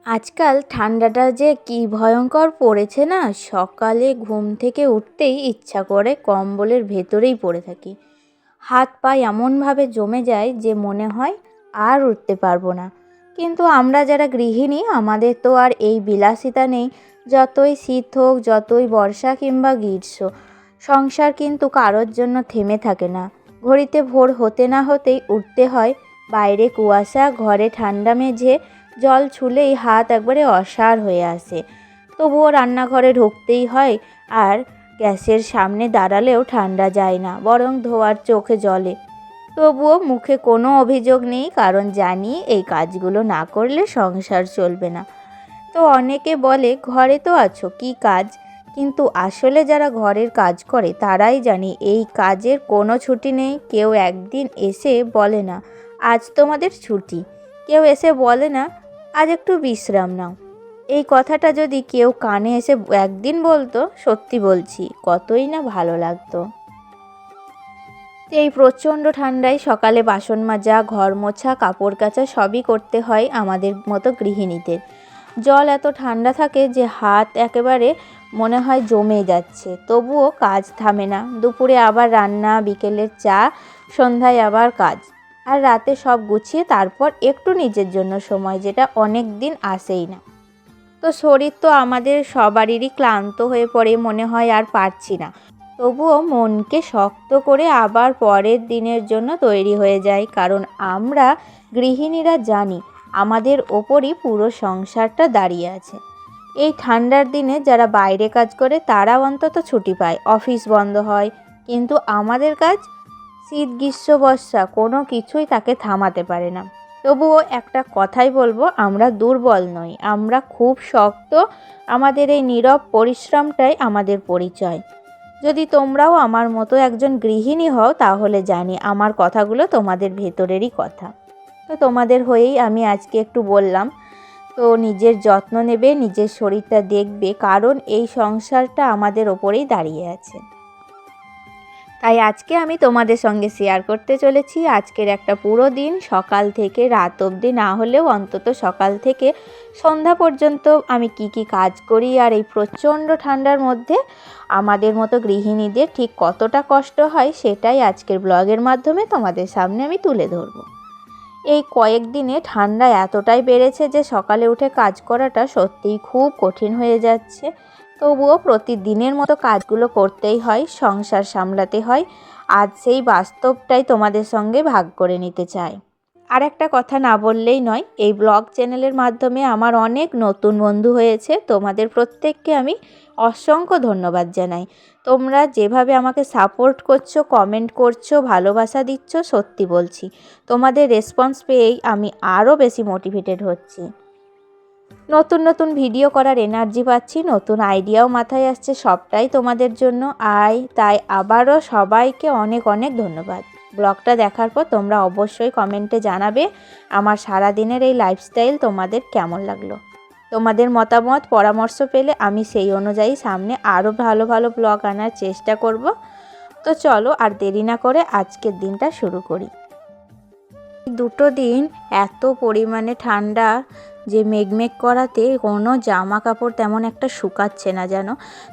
আজকাল ঠান্ডাটা যে কি ভয়ঙ্কর পড়েছে না, সকালে ঘুম থেকে উঠতেই ইচ্ছা করে কম্বলের ভেতরেই পড়ে থাকি। হাত পা এমনভাবে জমে যায় যে মনে হয় আর উঠতে পারবো না। কিন্তু আমরা যারা গৃহিণী, আমাদের তো আর এই বিলাসিতা নেই। যতই শীত হোক, যতই বর্ষা কিংবা গ্রীষ্ম, সংসার কিন্তু কারোর জন্য থেমে থাকে না। ঘড়িতে ভোর হতে না হতেই উঠতে হয়। বাইরে কুয়াশা, ঘরে ঠান্ডা মেঝে, জল ছুলেই হাত একবারে অসাড় হয়ে আসে। তবুও রান্নাঘরে ঢুকতেই হয়, আর গ্যাসের সামনে দাঁড়ালেও ঠান্ডা যায় না, বরং ধোয়ার চোখে জ্বলে। তবুও মুখে কোনো অভিযোগ নেই, কারণ জানি এই কাজগুলো না করলে সংসার চলবে না। তো অনেকে বলে ঘরে তো আছো, কি কাজ? কিন্তু আসলে যারা ঘরের কাজ করে তারাই জানে এই কাজের কোনো ছুটি নেই। কেউ একদিন এসে বলে না আজ তোমাদের ছুটি, কেউ এসে বলে না আজ একটু বিশ্রাম নাও। এই কথাটা যদি কেউ কানে এসে একদিন বলতো, সত্যি বলছি কতই না ভালো লাগতো। এই প্রচণ্ড ঠান্ডায় সকালে বাসন মাজা, ঘর মোছা, কাপড় কাচা সবই করতে হয় আমাদের মতো গৃহিণীদের। জল এত ঠান্ডা থাকে যে হাত একেবারে মনে হয় জমে যাচ্ছে, তবুও কাজ থামে না। দুপুরে আবার রান্না, বিকেলের চা, সন্ধ্যায় আবার কাজ, আর রাতে সব গুছিয়ে তারপর একটু নিজের জন্য সময়, যেটা অনেক দিন আসেই না। তো শরীর তো আমাদের সবারই ক্লান্ত হয়ে পড়ে, মনে হয় আর পারছি না। তবুও মনকে শক্ত করে আবার পরের দিনের জন্য তৈরি হয়ে যায়, কারণ আমরা গৃহিণীরা জানি আমাদের ওপরই পুরো সংসারটা দাঁড়িয়ে আছে। এই ঠান্ডার দিনে যারা বাইরে কাজ করে তারা অন্তত ছুটি পায়, অফিস বন্ধ হয়, কিন্তু আমাদের কাজ শীত গ্রীষ্ম বর্ষা কোনো কিছুই তাকে থামাতে পারে না। তবুও একটা কথাই বলবো, আমরা দুর্বল নই, আমরা খুব শক্ত। আমাদের এই নীরব পরিশ্রমটাই আমাদের পরিচয়। যদি তোমরাও আমার মতো একজন গৃহিণী হও, তাহলে জানি আমার কথাগুলো তোমাদের ভেতরেরই কথা। তো তোমাদের হয়েই আমি আজকে একটু বললাম। তো নিজের যত্ন নেবে, নিজের শরীরটা দেখবে, কারণ এই সংসারটা আমাদের ওপরেই দাঁড়িয়ে আছে। তাই আজকে আমি তোমাদের সঙ্গে শেয়ার করতে চলেছি আজকের একটা পুরো দিন, সকাল থেকে রাত অবধি, না হলেও অন্তত সকাল থেকে সন্ধ্যা পর্যন্ত আমি কি কি কাজ করি, আর এই প্রচণ্ড ঠান্ডার মধ্যে আমাদের মতো গৃহিণীদের ঠিক কতটা কষ্ট হয় সেটাই আজকের ব্লগের মাধ্যমে তোমাদের সামনে আমি তুলে ধরব। এই কয়েকদিনে ঠান্ডা এতটাই বেড়েছে যে সকালে উঠে কাজ করাটা সত্যিই খুব কঠিন হয়ে যাচ্ছে। তবুও প্রতিদিনের মতো কাজগুলো করতেই হয়, সংসার সামলাতে হয়। আজ সেই বাস্তবটাই তোমাদের সঙ্গে ভাগ করে নিতে চাই। আর একটা কথা না বললেই নয়, এই ব্লগ চ্যানেলের মাধ্যমে আমার অনেক নতুন বন্ধু হয়েছে। তোমাদের প্রত্যেককে আমি অসংখ্য ধন্যবাদ জানাই। তোমরা যেভাবে আমাকে সাপোর্ট করছো, কমেন্ট করছো, ভালোবাসা দিচ্ছ, সত্যি বলছি তোমাদের রেসপন্স পেয়েই আমি আরও বেশি মোটিভেটেড হচ্ছি। নতুন নতুন ভিডিও করার এনার্জি পাচ্ছি, নতুন আইডিয়াও মাথায় আসছে, সবটাই তোমাদের জন্য। তাই আবারও সবাইকে অনেক অনেক ধন্যবাদ। ব্লগটা দেখার পর তোমরা অবশ্যই কমেন্টে জানাবে আমার সারাদিনের এই লাইফস্টাইল তোমাদের কেমন লাগলো। তোমাদের মতামত পরামর্শ পেলে আমি সেই অনুযায়ী সামনে আরও ভালো ভালো ব্লগ আনার চেষ্টা করব। তো চলো আর দেরি না করে আজকের দিনটা শুরু করি। দুটো দিন এত পরিমাণে ঠান্ডা যে মেঘমেঘ করাতে কোনো জামা কাপড় তেমন একটা শুকাচ্ছে না যেন।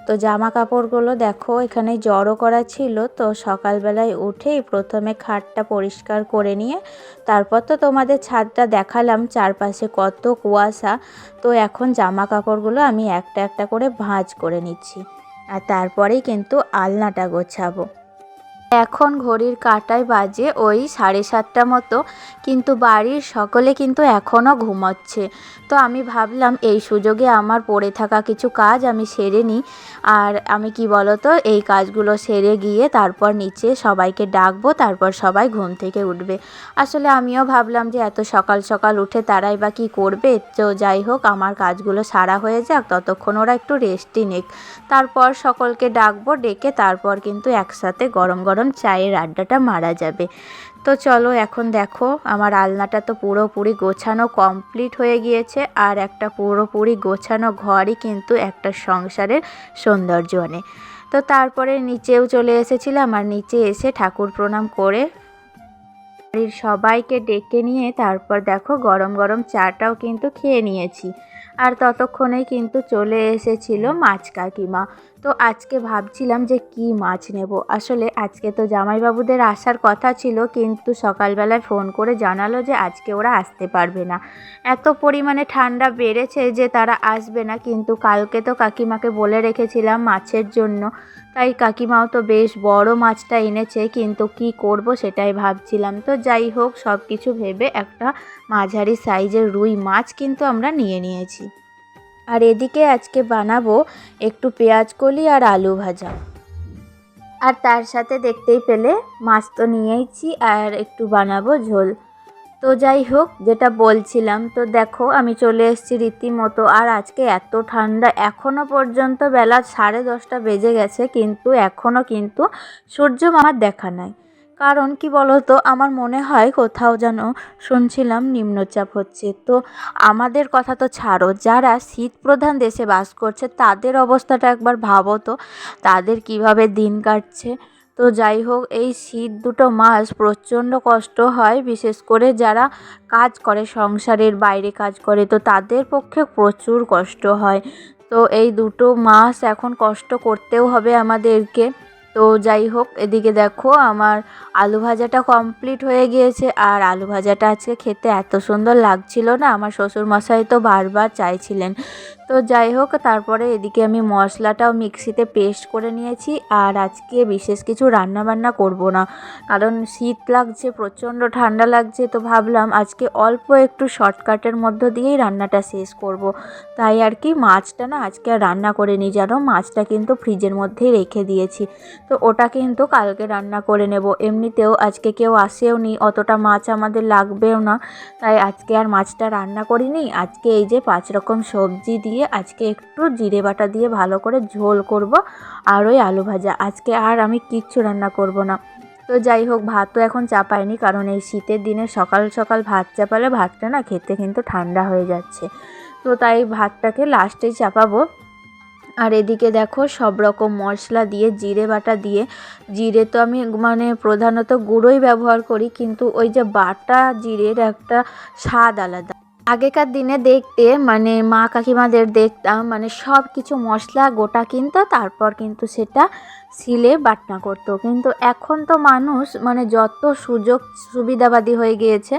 তো জামা কাপড়গুলো দেখো এখানে জড়ো করা ছিল, তো সকালবেলায় উঠেই প্রথমে খাটটা পরিষ্কার করে নিয়ে তারপর তো তোমাদের ছাদটা দেখালাম, চারপাশে কত কুয়াশা। তো এখন জামা কাপড়গুলো আমি একটা একটা করে ভাঁজ করে নিচ্ছি, আর তারপরেই কিন্তু আলনাটা গোছাবো। এখন ঘড়ির কাঁটায় বাজে ওই 7:30 মতো, কিন্তু বাড়ির সকলে কিন্তু এখনও ঘুমোচ্ছে। তো আমি ভাবলাম এই সুযোগে আমার পড়ে থাকা কিছু কাজ আমি সেরে নিই। আর আমি কি বলতো, এই কাজগুলো সেরে গিয়ে তারপর নিচে সবাইকে ডাকবো, তারপর সবাই ঘুম থেকে উঠবে। আসলে আমিও ভাবলাম যে এত সকাল সকাল উঠে তারাই বা কী করবে। তো যাই হোক, আমার কাজগুলো সারা হয়ে যাক, ততক্ষণ ওরা একটু রেস্টই নিক। তারপর সকলকে ডাকবো, ডেকে তারপর কিন্তু একসাথে গরম গরম চায়ের আড্ডাটা মারা যাবে। তো চলো এখন দেখো আমার আলনাটা তো পুরোপুরি গোছানো কমপ্লিট হয়ে গিয়েছে, আর একটা পুরোপুরি গোছানো ঘরই কিন্তু একটা সংসারের সৌন্দর্য আনে। তো তারপরে নিচেও চলে এসেছিলাম, আর নিচে এসে ঠাকুর প্রণাম করে বাড়ির সবাইকে ডেকে নিয়ে তারপর দেখো গরম গরম চাটাও কিন্তু খেয়ে নিয়েছি। আর ততক্ষণেই কিন্তু চলে এসেছিল মাছ কাকিমা। তো আজকে ভাবছিলাম যে কি মাছ নেব। আসলে আজকে তো জামাইবাবুদের আসার কথা ছিল, কিন্তু সকালবেলায় ফোন করে জানালো যে আজকে ওরা আসতে পারবে না। এত পরিমাণে ঠান্ডা বেড়েছে যে তারা আসবে না, কিন্তু কালকে তো কাকিমাকে বলে রেখেছিলাম মাছের জন্য, তাই কাকিমাও তো বেশ বড় মাছটা এনেছে, কিন্তু কি করব সেটাই ভাবছিলাম। তো যাই হোক, সব কিছু ভেবে একটা মাঝারি সাইজের রুই মাছ কিন্তু আমরা নিয়ে নিয়েছি। আর এদিকে আজকে বানাবো একটু পেঁয়াজ কলি আর আলু ভাজা, আর তার সাথে দেখতেই পেলে মাছ তো নিয়েইছি, আর একটু বানাবো ঝোল। তো যাই হোক, যেটা বলছিলাম, তো দেখো আমি চলে এসেছি রীতিমতো। আর আজকে এত ঠান্ডা, এখনও পর্যন্ত বেলা 10:30 বেজে গেছে, কিন্তু এখনও কিন্তু সূর্য মামার দেখা নাই। কারণ কি বলো তো, আমার মনে হয় কোথাও যেন শুনছিলাম নিম্নচাপ হচ্ছে। তো আমাদের কথা তো ছাড়ো, যারা শীত প্রধান দেশে বাস করছে তাদের অবস্থাটা একবার ভাবো তো, তাদের কিভাবে দিন কাটছে। তো যাই হোক, এই শীত দুটো মাস প্রচণ্ড কষ্ট হয়, বিশেষ করে যারা কাজ করে, সংসারের বাইরে কাজ করে, তো তাদের পক্ষে প্রচুর কষ্ট হয়। তো এই দুটো মাস এখন কষ্ট করতেও হবে আমাদেরকে। তো যাই হোক, এদিকে দেখো আমার আলু ভাজাটা কমপ্লিট হয়ে গিয়েছে। আর আলু ভাজাটা আজকে খেতে এত সুন্দর লাগছিল না, আমার শ্বশুরমশাই তো বারবার চাইছিলেন। তো যাই হোক, তারপরে এদিকে আমি মশলাটাও মিক্সিতে পেস্ট করে নিয়েছি। আর আজকে বিশেষ কিছু রান্না বান্না করব না, কারণ শীত লাগছে, প্রচণ্ড ঠান্ডা লাগছে। তো ভাবলাম আজকে অল্প একটু শর্টকাটের মধ্য দিয়েই রান্নাটা শেষ করব। তাই আর কি, মাছটা না আজকে আর রান্না করে নিই, জানো মাছটা কিন্তু ফ্রিজের মধ্যেই রেখে দিয়েছি। তো ওটা কিন্তু কালকে রান্না করে নেব। এমনিতেও আজকে কেউ আসেও নি, অতটা মাছ আমাদের লাগবেও না, তাই আজকে আর মাছটা রান্না করিনি। আজকে এই যে 5 রকম সবজি দিয়ে আজকে একটু জিরে বাটা দিয়ে ভালো করে ঝোল করব, আর ওই আলু ভাজা। আজকে আর আমি কিচ্ছু রান্না করব না। তো যাই হোক, ভাতও এখন চাপাইনি, কারণ এই শীতের দিনে সকাল সকাল ভাত চাপালে ভাতটা না খেতে কিন্তু ঠান্ডা হয়ে যাচ্ছে। তো তাই ভাতটাকে লাস্টেই চাপাবো। আর এদিকে দেখো সব রকম মশলা দিয়ে জিরে বাটা দিয়ে, জিরে তো আমি মানে প্রধানত গুঁড়োই ব্যবহার করি, কিন্তু ওই যে বাটা জিরের একটা স্বাদ আলাদা। আগেকার দিনে দেখতে মানে মা কাকিমাদের দেখতাম মানে সব কিছু মশলা গোটা কিনতো, তারপর কিন্তু সেটা শিলে বাটনা করতো। কিন্তু এখন তো মানুষ মানে যত সুযোগ সুবিধাবাদী হয়ে গিয়েছে,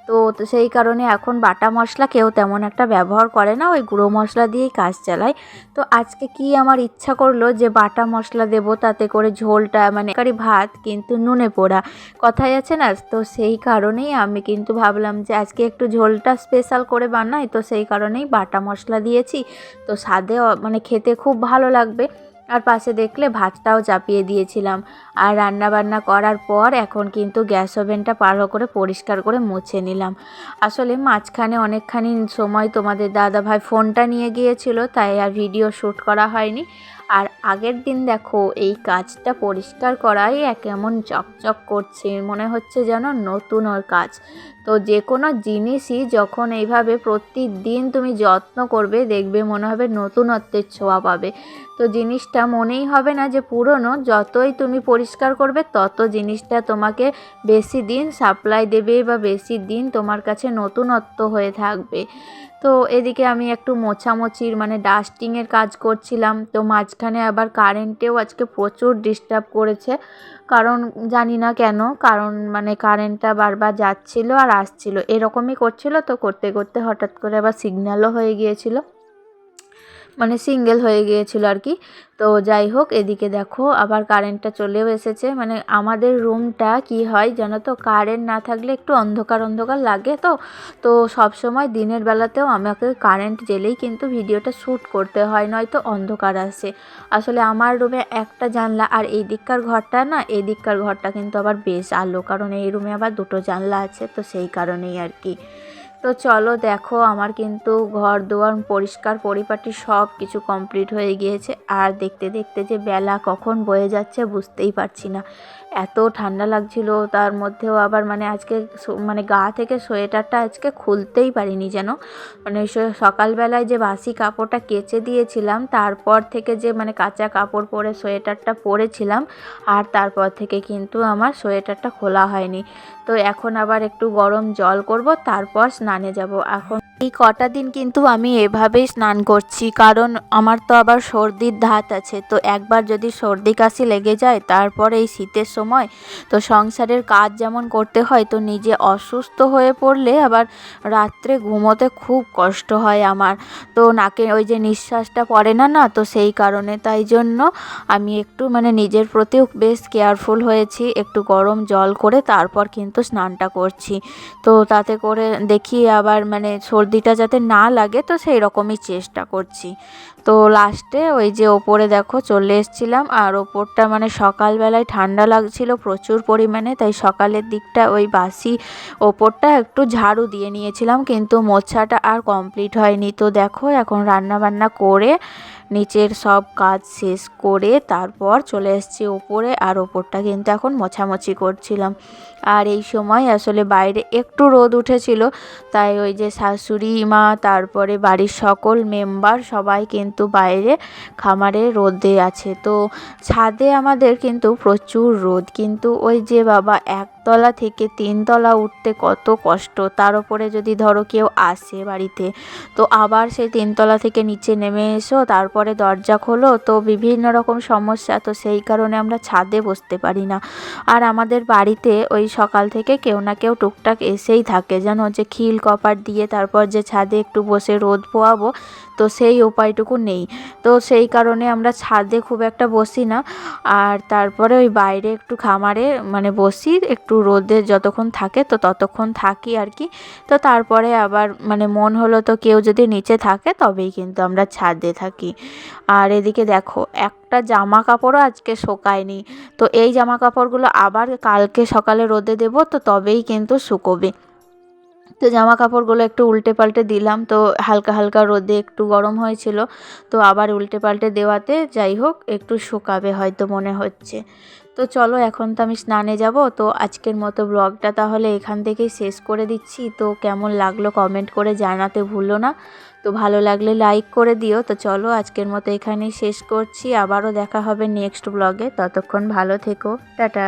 তো সেই কারণে এখন বাটা মশলা কেউ তেমন একটা ব্যবহার করে না, ওই গুঁড়ো মশলা দিয়েই কাজ চালায়। তো আজকে কি আমার ইচ্ছা করলো যে বাটা মশলা দেব, তাতে করে ঝোলটা মানে কারি ভাত কিন্তু নুনে পোড়া, কথাই আছে না। তো সেই কারণেই আমি কিন্তু ভাবলাম যে আজকে একটু ঝোলটা স্পেশাল করে বানাই, তো সেই কারণেই বাটা মশলা দিয়েছি। তো স্বাদে মানে খেতে খুব ভালো লাগবে। আর পাশে দেখলে ভাতটাও চাপিয়ে দিয়েছিলাম। আর রান্না বান্না করার পর এখন কিন্তু গ্যাস ওভেনটা ভালো করে পরিষ্কার করে মুছে নিলাম। আসলে মাঝখানে অনেকখানি সময় তোমাদের দাদাভাই ফোনটা নিয়ে গিয়েছিল, তাই আর ভিডিও শ্যুট করা হয়নি। আর আগের দিন দেখো এই কাজটা পরিষ্কার করাই কেমন চকচক করছে, মনে হচ্ছে যেন নতুন ওর কাজ। তো যে কোনো জিনিসই যখন এইভাবে প্রতিদিন তুমি যত্ন করবে, দেখবে মনে হবে নতুনত্বের ছোঁয়া পাবে। তো জিনিসটা মনেই হবে না যে পুরনো, যতই তুমি পরিষ্কার করবে তত জিনিসটা তোমাকে বেশি দিন সাপ্লাই দেবে বা বেশি দিন তোমার কাছে নতুনত্ব হয়ে থাকবে। তো এদিকে আমি একটু মোছামুছির মানে ডাস্টিংয়ের কাজ করছিলাম। তো মাঝখানে আবার কারেন্টেও আজকে প্রচুর ডিস্টার্ব করেছে, কারণ জানি না কেন, কারণ মানে কারেন্টটা বারবার যাচ্ছিলো আর আসছিলো, এরকমই করছিলো। তো করতে করতে হঠাৎ করে আবার সিগন্যালও হয়ে গিয়েছিলো, মানে সিঙ্গেল হয়ে গিয়েছিল আর কি। তো যাই হোক, এদিকে দেখো আবার কারেন্টটা চলেও এসেছে। মানে আমাদের রুমটা কি হয় জানো তো, কারেন্ট না থাকলে একটু অন্ধকার অন্ধকার লাগে। তো তো সব সময় দিনের বেলাতেও আমাকে কারেন্ট জেলেই কিন্তু ভিডিওটা শ্যুট করতে হয়, নয়তো অন্ধকার আসে। আসলে আমার রুমে একটা জানলা, আর এই দিককার ঘরটা না, এই দিককার ঘরটা কিন্তু আবার বেশ আলো, কারণ এই রুমে আবার দুটো জানলা আছে, তো সেই কারণেই আর কি। তো চলো দেখো, আমার কিন্তু ঘর দুয়ার পরিষ্কার পরিপাটি সব কিছু কমপ্লিট হয়ে গিয়েছে। আর দেখতে দেখতে যে বেলা কখন বয়ে যাচ্ছে বুঝতেই পারছি না, এত ঠান্ডা লাগছিল। তার মধ্যেও আবার মানে আজকে মানে গা থেকে সোয়েটারটা আজকে খুলতেই পারিনি যেন, মানে সকালবেলায় যে বাসি কাপড়টা কেচে দিয়েছিলাম, তারপর থেকে যে মানে কাঁচা কাপড় পরে সোয়েটারটা পরেছিলাম, আর তারপর থেকে কিন্তু আমার সোয়েটারটা খোলা হয়নি। তো এখন আবার একটু গরম জল করব, তারপর স্নানে যাব। এখন এই কটা দিন কিন্তু আমি এভাবেই স্নান করছি, কারণ আমার তো আবার সর্দির ধাত আছে। তো একবার যদি সর্দি কাশি লেগে যায়, তারপর এই শীতের সময় তো সংসারের কাজ যেমন করতে হয়, তো নিজে অসুস্থ হয়ে পড়লে আবার রাত্রে ঘুমোতে খুব কষ্ট হয় আমার। তো নাকে ওই যে নিঃশ্বাসটা পড়ে না না, তো সেই কারণে তাই জন্য আমি একটু মানে নিজের প্রতিও বেশ কেয়ারফুল হয়েছি, একটু গরম জল করে তারপর কিন্তু স্নানটা করছি। তো তাতে করে দেখি আবার মানে সর্দিটা যাতে না লাগে, তো সেই রকমই চেষ্টা করছি। তো লাস্টে ওই যে ওপরে দেখো চলে এসেছিলাম, আর ওপরটা মানে সকালবেলায় ঠান্ডা লাগছিল প্রচুর পরিমাণে, তাই সকালের দিকটা ওই বাসি ওপরটা একটু ঝাড়ু দিয়ে নিয়েছিলাম, কিন্তু মোছাটা আর কমপ্লিট হয়নি। তো দেখো এখন রান্না বান্না করে নিচের সব কাজ শেষ করে তারপর চলে এসেছি ওপরে, আর ওপরটা কিন্তু এখন মোছামুছি করছিলাম। আর এই সময় আসলে বাইরে একটু রোদ উঠেছিল, তাই ওই যে শাশুড়ি মা তারপরে বাড়ির সকল মেম্বার সবাই কিন্তু বাইরে খামারে রোদে আছে। তো ছাদে আমাদের কিন্তু প্রচুর রোদ, কিন্তু ওই যে বাবা একতলা থেকে 3 তলা উঠতে কত কষ্ট, তার উপরে যদি ধরো কেউ আসে বাড়িতে, তো আবার সেই 3 তলা থেকে নিচে নেমে এসো, তারপরে দরজা খোলো, তো বিভিন্ন রকম সমস্যা। তো সেই কারণে আমরা ছাদে বসতে পারি না। আর আমাদের বাড়িতে ওই সকাল থেকে কেউ না কেউ টুকটাক এসেই থাকে, যেন যে খিল কপাট দিয়ে তারপর যে ছাদে একটু বসে রোদ পোয়াবো, তো সেই উপায়টুকু নেই। তো সেই কারণে আমরা ছাদে খুব একটা বসি না। আর তারপরে ওই বাইরে একটু খামারে মানে বসি, একটু রোদে যতক্ষণ থাকে তো ততক্ষণ থাকি আর কি। তো তারপরে আবার মানে মন হলো তো কেউ যদি নিচে থাকে তবেই কিন্তু আমরা ছাদে থাকি। আর এদিকে দেখো একটা জামা কাপড়ও আজকে শোকায়নি, তো এই জামা কাপড়গুলো আবার কালকে সকালে রোদে দেবো, তো তবেই কিন্তু শুকোবে। তো জামা কাপড়গুলো একটু উল্টে পাল্টে দিলাম, তো হালকা হালকা রোদে একটু গরম হয়েছিল, তো আবার উল্টে পাল্টে দেওয়াতে যাই হোক একটু শুকাবে হয়তো মনে হচ্ছে। তো চলো এখন তো আমি স্নানে যাব। তো আজকের মতো ব্লগটা তাহলে এখান থেকেই শেষ করে দিচ্ছি। তো কেমন লাগলো কমেন্ট করে জানাতে ভুলো না। তো ভালো লাগলে লাইক করে দিও। তো চলো আজকের মতো এখানেই শেষ করছি, আবারও দেখা হবে নেক্সট ব্লগে। ততক্ষণ ভালো থেকো, টাটা।